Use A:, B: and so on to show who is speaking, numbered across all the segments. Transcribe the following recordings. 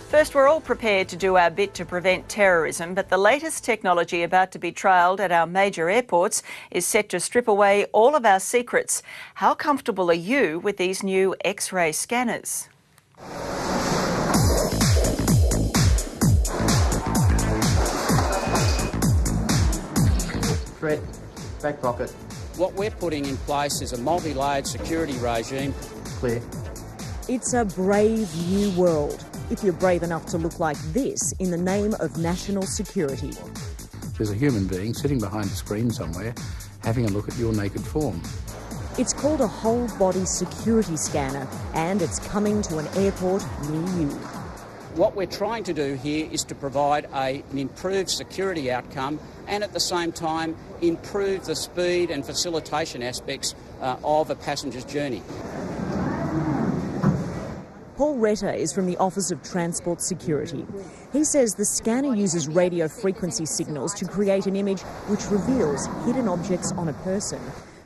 A: First, we're all prepared to do our bit to prevent terrorism, but the latest technology about to be trialled at our major airports is set to strip away all of our secrets. How comfortable are you with these new X-ray scanners?
B: Threat, back pocket.
C: What we're putting in place is a multi-layered security regime.
B: Clear.
D: It's a brave new world, if you're brave enough to look like this in the name of national security.
E: There's a human being sitting behind a screen somewhere having a look at your naked form.
D: It's called a whole-body security scanner, and it's coming to an airport near you.
C: What we're trying to do here is to provide an improved security outcome and at the same time improve the speed and facilitation aspects of a passenger's journey.
D: Paul Retter is from the Office of Transport Security. He says the scanner uses radio frequency signals to create an image which reveals hidden objects on a person.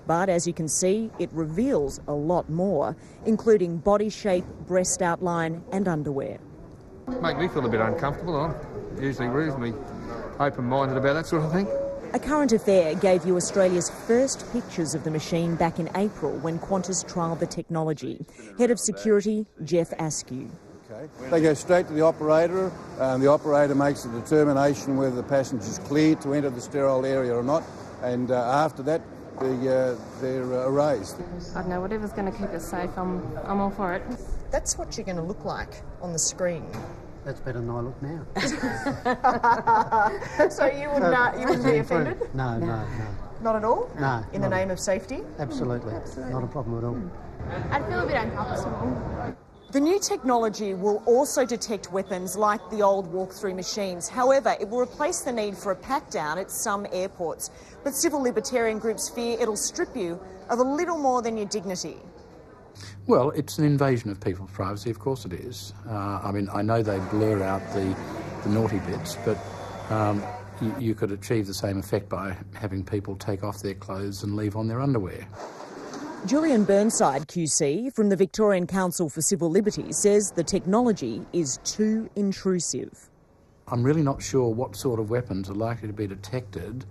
D: But as you can see, it reveals a lot more, including body shape, breast outline and underwear.
F: Make me feel a bit uncomfortable. I'm usually reasonably open-minded about that sort of thing.
D: A Current Affair gave you Australia's first pictures of the machine back in April when Qantas trialled the technology. Head of Security, Jeff Askew.
G: They go straight to the operator. The operator makes a determination whether the passenger's cleared to enter the sterile area or not, and after that they're erased.
H: I don't know, whatever's going to keep us safe, I'm all for it.
D: That's what you're going to look like on the screen.
B: That's better than I look now.
D: So you wouldn't be offended?
B: No.
D: Not at all?
B: No.
D: In the name of safety?
B: Absolutely. Not a problem at all.
H: I'd feel a bit uncomfortable.
D: The new technology will also detect weapons like the old walk-through machines. However, it will replace the need for a pat-down at some airports. But civil libertarian groups fear it'll strip you of a little more than your dignity.
E: Well, it's an invasion of people's privacy, of course it is. I mean, I know they blur out the naughty bits, but you could achieve the same effect by having people take off their clothes and leave on their underwear.
D: Julian Burnside QC from the Victorian Council for Civil Liberties says the technology is too intrusive.
E: I'm really not sure what sort of weapons are likely to be detected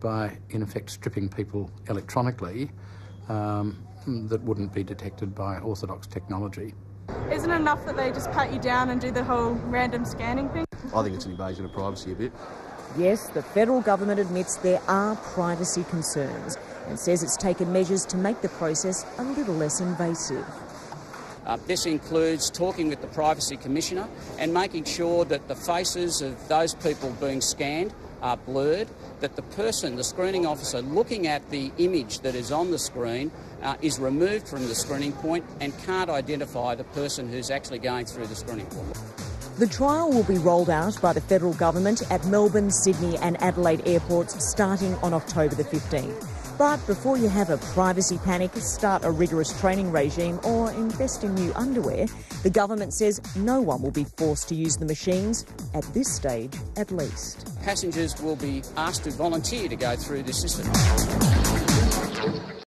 E: by, in effect, stripping people electronically that wouldn't be detected by orthodox technology.
I: Isn't it enough that they just pat you down and do the whole random scanning thing?
G: I think it's an invasion of privacy a bit.
D: Yes, the federal government admits there are privacy concerns and says it's taken measures to make the process a little less invasive.
C: This includes talking with the Privacy Commissioner and making sure that the faces of those people being scanned are blurred, that the person, the screening officer looking at the image that is on the screen is removed from the screening point and can't identify the person who's actually going through the screening point.
D: The trial will be rolled out by the federal government at Melbourne, Sydney and Adelaide airports starting on October the 15th. But before you have a privacy panic, start a rigorous training regime or invest in new underwear, the government says no one will be forced to use the machines, at this stage at least.
C: Passengers will be asked to volunteer to go through this system.